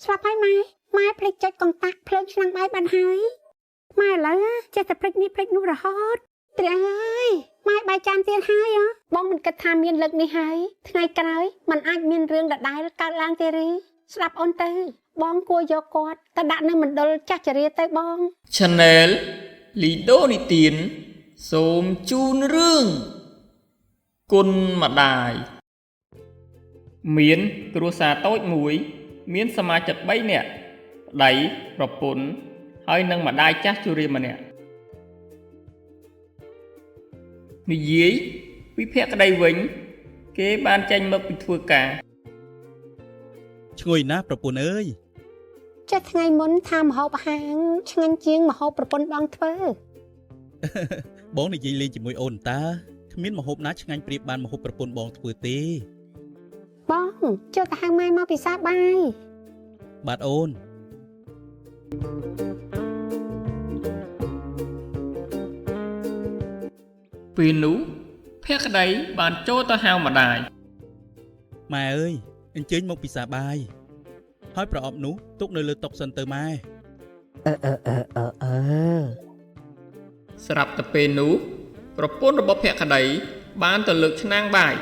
ស្លាប់ហើយម៉ែភ្លេចចុចកុងតាក់ភ្លើងឆ្នាំងបាយបានហើយម៉ែឥឡូវចេះតែភ្លេចនេះភ្លេចនោះរហូតព្រះអើយម៉ែបាយចានទៀតហើយបងមិនគិតថាមានលើកនេះហើយថ្ងៃក្រោយมันអាចមានរឿងដដែលកើតឡើងទេឬស្ដាប់អូនទៅបងគួរយកគាត់ទៅដាក់នៅមណ្ឌលចាស់ចរិយាទៅបង Channel លីដូនីទៀនសូមជូនរឿងគុណម្ដាយមានគ្រួសារតូចមួយមានសមាជិក3នាក់ប្តីប្រពន្ធហើយនិងម្ដាយចាស់ជរាម្នាក់និយាយពីភក្តីវិញគេបានចេញមកពីធ្វើការឈ្ងុយណាស់ប្រពន្ធអើយ ចេះថ្ងៃមុនថាម្ហូបហាងឆ្ងាញ់ជាងម្ហូបប្រពន្ធបងធ្វើ បងនិយាយលេងជាមួយអូនតាគ្មានម្ហូបណាឆ្ងាញ់ប្រៀបបានម្ហូបប្រពន្ធបងធ្វើទេ បងចូលទៅហៅម៉ែមកពិសាបាយ បាទអូន ពេលនោះភក្តីបានចូលទៅហៅម្ដាយ ម៉ែអើយអញ្ជើញមកពិសាបាយហើយប្រអប់នោះទុកនៅលើតុសិនទៅម៉ែ ស្រាប់តែពេលនោះប្រពន្ធរបស់ភក្តីបានទៅលើកឆ្នាំងបាយ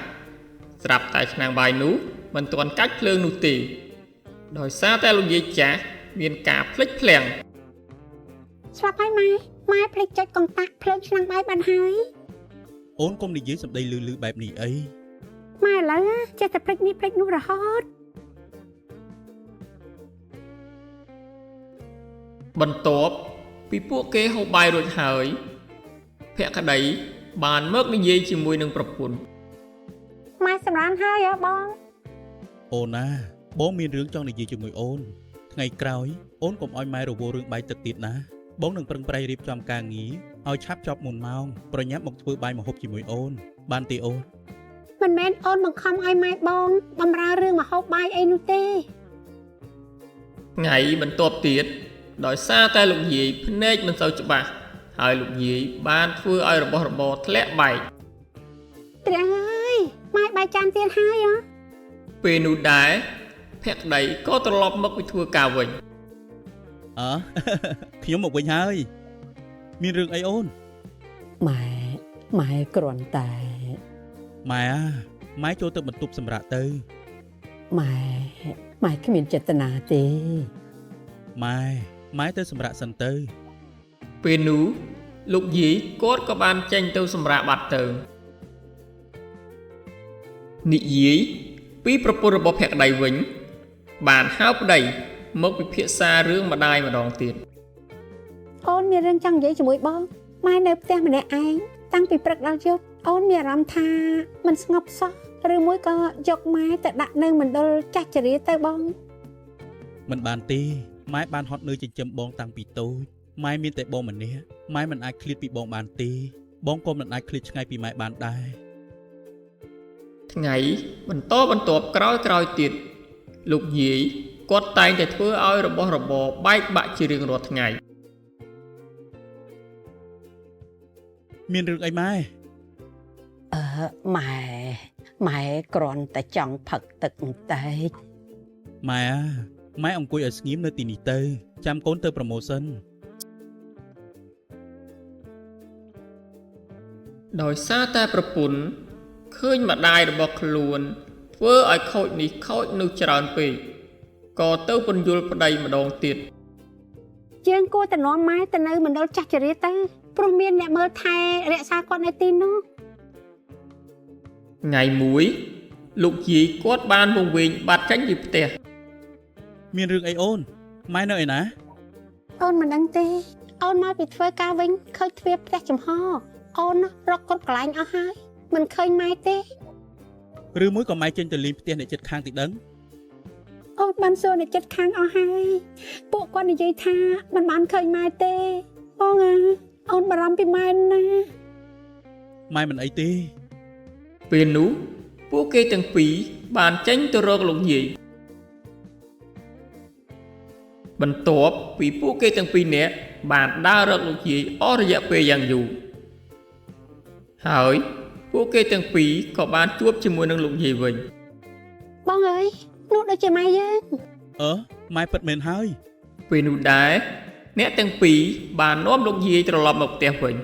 ស្រាប់តែឆ្នាំងបាយនោះមិនទាន់កាច់ភ្លើងនោះទេដោយសារតែលោកយាយចាស់មានការភ្លេចភ្លាំង ស្លាប់ហើយម៉ែភ្លេចចុចកុងតាក់ភ្លើងឆ្នាំងបាយបានហើយ អូនកុំនិយាយសម្ដីលឺបែបនេះអី ម៉ែឥឡូវចេះតែភ្លេចនេះភ្លេចនោះរហូត បន្ទាប់ពីពួកគេហូបបាយរួចហើយភក្តីបានមកនិយាយជាមួយនឹងប្រពន្ធ ម៉ែសម្រានហើយបង អូនណាបងមានរឿងចង់និយាយជាមួយអូនថ្ងៃក្រោយអូនកុំឲ្យម៉ែរវល់រឿងបាយទឹកទៀតណាបងនឹងប្រឹងប្រែងរៀបចំការងារឲ្យឆាប់ចប់មុនម៉ោងប្រញាប់មកធ្វើបាយម្ហូបជាមួយអូនបានទេអូន មិនមែនអូនបង្ខំឲ្យម៉ែបងបំរើរឿងម្ហូបបាយអីនោះទេ ថ្ងៃបន្ទាប់ទៀតដោយសារតែលោកយាយភ្នែកមិនសូវច្បាស់ហើយលោកយាយបានធ្វើឲ្យរបស់របរធ្លាក់បែក ព្រះអើយម៉ែបាយចានទៀតហើយ ពេលនោះដែរភក្តីក៏ត្រឡប់មកពីធ្វើការវិញ អើ ខ្ញុំមកវិញហើយមានរឿងអីអូន ម៉ែគ្រាន់តែ ម៉ែម៉ែចូលទៅបន្ទប់សម្រាប់ទៅ ម៉ែគ្មានចេតនាទេ ម៉ែទៅសម្រាប់សិនទៅ ពេលនោះលោកយាយគាត់ក៏បានចេញទៅសម្រាកបាត់ទៅនិយាយពីប្រពន្ធរបស់ភក្តីវិញបានហៅប្តីមកពិភាក្សារឿងម្ដាយម្ដងទៀត អូនមានរឿងចង់និយាយជាមួយបងម៉ែនៅផ្ទះម្នាក់ឯងតាំងពីព្រឹកដល់យប់អូនមានអារម្មណ៍ថាមិនស្ងប់សោះឬមួយក៏យកម៉ែទៅដាក់នៅមណ្ឌលចាស់ចរិយាទៅបង មិនបានទេម៉ែបានហត់នឿយចិញ្ចឹមបងតាំងពីតូចម៉ែមានតែបងម្នាក់ម៉ែមិនអាចឃ្លាតពីបងបានទេបងក៏មិនអាចឃ្លាតឆ្ងាយពីម៉ែបានដែរ ថ្ងៃបន្ទាប់ក្រោយទៀតលោកយាយគាត់តែងតែធ្វើឲ្យរបស់របរបែកបាក់ជារៀងរាល់ថ្ងៃ មានរឿងអីម៉ែ ម៉ែគ្រាន់តែចង់ផឹកទឹកបន្តិច ម៉ែអង្គុយឲ្យស្ងៀមនៅទីនេះទៅចាំកូនទៅប្រម៉ូសិន ដោយសារតែប្រពន្ធឃើញម្ដាយរបស់ខ្លួនធ្វើឲ្យខូចនេះខូចនោះច្រើនពេកក៏ទៅពន្យល់ប្តីម្ដងទៀត យើងគួរតែនាំម៉ែទៅនៅមណ្ឌលចាស់ចរិយាទៅព្រោះមានអ្នកមើលថែរក្សាគាត់នៅទីនោះ ថ្ងៃមួយលោកយាយគាត់បានវង្វេងបាត់ចេញពីផ្ទះ មានរឿងអីអូនម៉ែនៅឯណា អូនមិនដឹងទេអូនមកពីធ្វើការវិញឃើញទ្វារផ្ទះចំហអូនរកគាត់កន្លែងអស់ហើយមិនឃើញម៉ែទេ ឬមួយក៏ម៉ែចេញទៅលេងផ្ទះអ្នកជិតខាងទីដឹង អូនបានសួរអ្នកចិត្តខាងអស់ហើយពួកគាត់និយាយថាមិនបានឃើញម៉ែទេបងអូនបារម្ភពីម៉ែណា ម៉ែមិនអីទេ ពេលនោះពួកគេទាំងពីរបានចេញទៅរកលោកយាយបន្ទាប់ពីពួកគេទាំងពីរនាក់បានដើររកលោកយាយអស់រយៈពេលយ៉ាងយូរហើយពួកគេទាំងពីរក៏បានជួបជាមួយនឹងលោកយាយវិញ បងអើយនោះដូចជាម៉ែយើង អឺ ម៉ែពិតមែនហើយ ពេលនោះដែរអ្នកទាំងពីរបាននាំលោកយាយត្រឡប់មកផ្ទះវិញ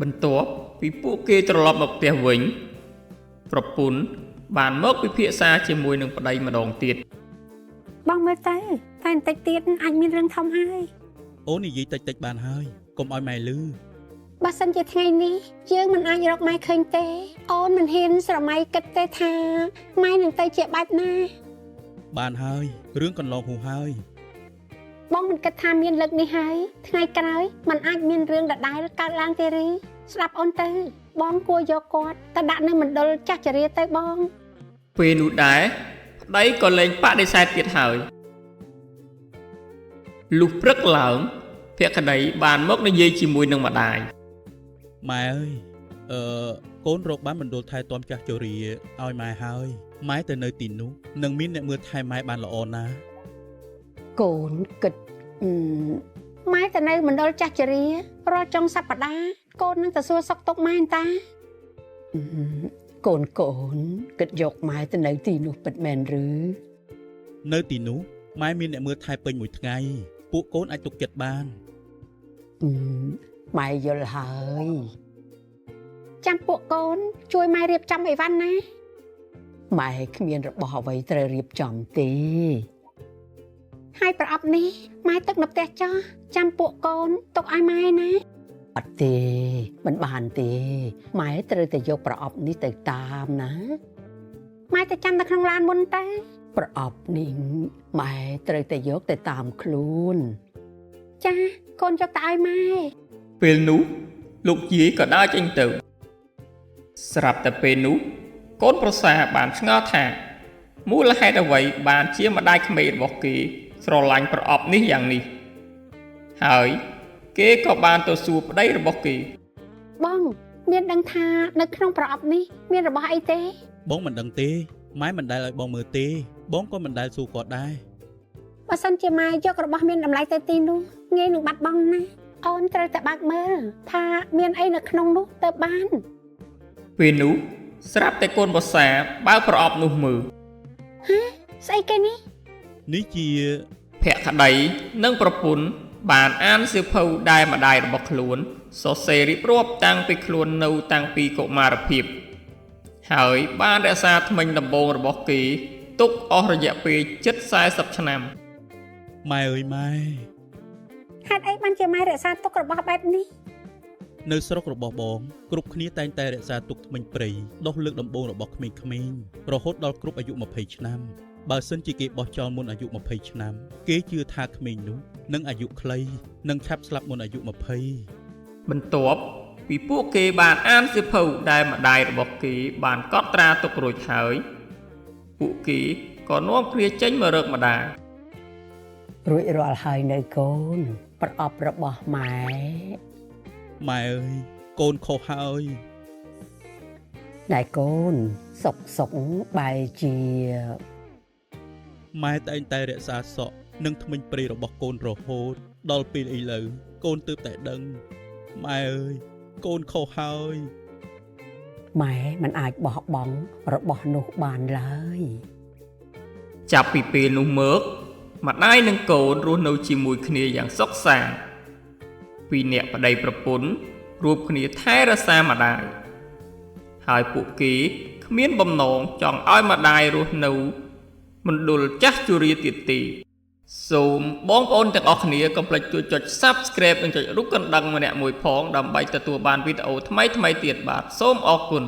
បន្ទាប់ពីពួកគេត្រឡប់មកផ្ទះវិញប្រពន្ធបានមកពិភាក្សាជាមួយនឹងប្តីម្ដងទៀត បងមើលទៅតែបន្តិចទៀតអាចមានរឿងធំហើយ អូននិយាយតិចបានហើយកុំឲ្យម៉ែលឺ បើសិនជាថ្ងៃនេះយើងមិនអាចរកម៉ែឃើញទេអូនមិនហ៊ានស្រមៃគិតទេថាម៉ែនឹងទៅជាបែបណា បានហើយរឿងកន្លងហួសហើយ បងមិនគិតថាមានលើកនេះហើយថ្ងៃក្រោយมันអាចមានរឿងដដែលកើតឡើងទេឬស្ដាប់អូនទៅបងគួរយកគាត់ទៅដាក់នៅមណ្ឌលចាស់ចរាទៅបង ពេលនោះដែរប្តីក៏លែងបដិសេធទៀតហើយលុះព្រឹកឡើងភក្តីបានមកនិយាយជាមួយនឹងម្ដាយ ម៉ែអើយកូនរកបានមណ្ឌលថែទាំចាស់ជរាឲ្យម៉ែហើយម៉ែទៅនៅទីនោះនឹងមានអ្នកមើលថែម៉ែបានល្អណាស់ កូនគិតម៉ែទៅនៅមណ្ឌលចាស់ចរារាល់ចុងសប្តាហ៍កូននឹងទៅសួរសុខទុក្ខម៉ែតាកូនគិតយកម៉ែទៅនៅទីនោះពិតមែនឬ នៅទីនោះម៉ែមានអ្នកមើលថែពេញមួយថ្ងៃពួកកូនអាចទុកចិត្តបាន ម៉ែយល់ហើយចាំពួកកូនជួយម៉ែរៀបចំអីវ៉ាន់ណាម៉ែគ្មានរបស់អ្វីត្រូវរៀបចំទេហើយប្រអប់នេះម៉ែទឹកនៅផ្ទះចោះចាំពួកកូនទុកឲ្យម៉ែណាអត់ទេមិនបានទេម៉ែត្រូវតែយកប្រអប់នេះទៅតាមណាម៉ែទៅចាំនៅក្នុងឡានមុនទៅប្រអប់នេះម៉ែត្រូវតែយកទៅតាមខ្លួនចាកូនយកទៅឲ្យម៉ែ ពេលនោះលោកយាយក៏ដើរចេញទៅស្រាប់តែពេលនោះកូនប្រសាបានឆ្ងល់ថាមូលហេតុអ្វីបានជាម្ដាយក្មេករបស់គេស្រឡាញ់ប្រអប់នេះយ៉ាងនេះហើយគេក៏បានទៅសួរប្តីរបស់គេ បងមានដឹងថានៅក្នុងប្រអប់នេះមានរបស់អីទេ បងមិនដឹងទេម៉ែមិនដែលឲ្យបងមើលទេបងក៏មិនដែលសួរគាត់ដែរ បើសិនជាម៉ែយករបស់មានតម្លៃទៅទីនោះងាយនឹងបាត់បង់ណាអូនត្រូវតែបើកមើលថាមានអីនៅក្នុងនោះទៅបាន ពេលនោះស្រាប់តែកូនប្រសាបើកប្រអប់នោះមើល ស្អីគេនេះ នេះជា ភក្តីនិងប្រពន្ធបានអានសៀវភៅដែលម្ដាយរបស់ខ្លួនសរសេររៀបរាប់តាំងពីខ្លួននៅតាំងពីកុមារភាពហើយបានរក្សាថ្មិញដំបូងរបស់គេទុកអស់រយៈពេលជិត40ឆ្នាំ ម៉ែអើយម៉ែ ហេតុអីបានជាម៉ែរក្សាទុករបស់បែបនេះ នៅស្រុករបស់បងគ្រប់គ្នាតែងតែរក្សាទុកថ្មិញព្រៃដុះលើកដំបូងរបស់ក្មេងៗរហូតដល់គ្រប់អាយុ20ឆ្នាំបើសិនជាគេបោះចោលមុនអាយុ20ឆ្នាំគេជឿថាក្មេងនោះនឹងអាយុខ្លីនិងឆាប់ស្លាប់មុនអាយុ20 បន្ទាប់ពីពួកគេបានអានសៀវភៅដែលម្ដាយរបស់គេបានកត់ត្រាទុករួចហើយពួកគេក៏នាំគ្នាចេញមករកម្ដាយ រួចរាល់ហើយនៅកូនប្រអប់របស់ម៉ែ ម៉ែអើយកូនខុសហើយ ណែកូនសុកបែរជា ម៉ែតែងតែរក្សាសក់និងថ្មិញព្រៃរបស់កូនរហូតដល់ពេលឥឡូវកូនទើបតែដឹងម៉ែអើយកូនខុសហើយ ម៉ែមិនអាចបោះបង់របស់នោះបានឡើយ ចាប់ពីពេលនោះមកម្ដាយនិងកូនរស់នៅជាមួយគ្នាយ៉ាងសុខសាន្តពីរនាក់ប្តីប្រពន្ធរួមគ្នាថែរក្សាម្ដាយហើយពួកគេគ្មានបំណងចង់ឲ្យម្ដាយរស់នៅមណ្ឌលចាស់ជរាទៀតទេសូមបងប្អូនទាំងអស់គ្នាកុំភ្លេចជួយចុច Subscribe និងចុចរូបកណ្ដឹងម្នាក់មួយផងដើម្បីទទួលបានវីដេអូថ្មីៗទៀតបាទសូមអរគុណ